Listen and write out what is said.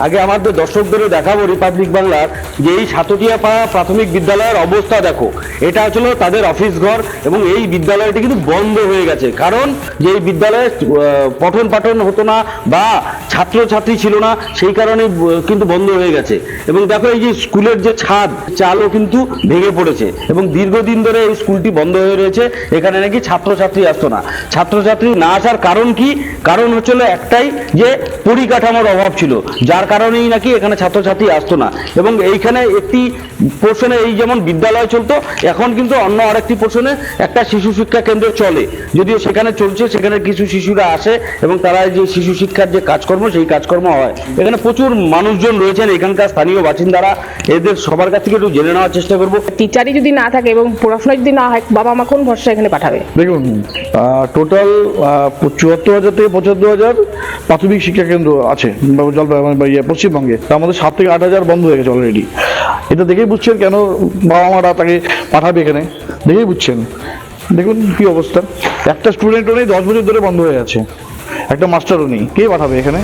আগে আমাদের দর্শকদেরও দেখাবো রিপাবলিক বাংলার যে এই সাতটিয়াপাড়া প্রাথমিক বিদ্যালয়ের অবস্থা দেখো। এটা হচ্ছিল তাদের অফিস ঘর এবং এই বিদ্যালয়টি কিন্তু বন্ধ হয়ে গেছে, কারণ যে এই বিদ্যালয়ে পঠন পাঠন হতো না বা ছাত্রছাত্রী ছিল না, সেই কারণে কিন্তু বন্ধ হয়ে গেছে। এবং দেখো এই যে স্কুলের যে ছাদ, চালও কিন্তু ভেঙে পড়েছে এবং দীর্ঘদিন ধরে এই স্কুলটি বন্ধ হয়ে রয়েছে। এখানে নাকি ছাত্রছাত্রী আসতো না। ছাত্রছাত্রী না আসার কারণ কি? কারণ হচ্ছিল একটাই, যে পরিকাঠামোর অভাব ছিল, যার কারণেই নাকি এখানে ছাত্রছাত্রী আসতো না। এবং এইখানে একটি পোর্শনে এই যেমন বিদ্যালয় চলতো, এখন কিন্তু অন্য আরেকটি পোর্শনে একটা শিশু শিক্ষা কেন্দ্র চলে, যদিও সেখানে চলছে, সেখানে কিছু শিশুরা আসে এবং তারা যে শিশু শিক্ষার যে কাজকর্ম, সেই কাজকর্ম হয়। এখানে প্রচুর মানুষজন রয়েছেন, এখানকার স্থানীয় বাসিন্দারা। এদের সবার কাছ থেকে একটু জেনে নেওয়ার চেষ্টা করবো। টিচারই যদি না থাকে এবং পড়াশোনা যদি না হয়, বাবা মা কোন ভরসা এখানে পাঠাবে? দেখুন, টোটাল ৭৪,০০০ থেকে ৭৫,০০০ প্রাথমিক শিক্ষা কেন্দ্র আছে পশ্চিমবঙ্গে। তার মধ্যে ৭ থেকে ৮,০০০ বন্ধ হয়ে গেছে অলরেডি। এটা দেখেই বুঝছেন কেন বাবা মারা তাকে পাঠাবে এখানে, দেখেই বুঝছেন। দেখুন কি অবস্থা, একটা স্টুডেন্টও নেই, 10 বছর ধরে বন্ধ হয়ে আছে, একটা মাস্টারও নেই, কে পাঠাবে এখানে?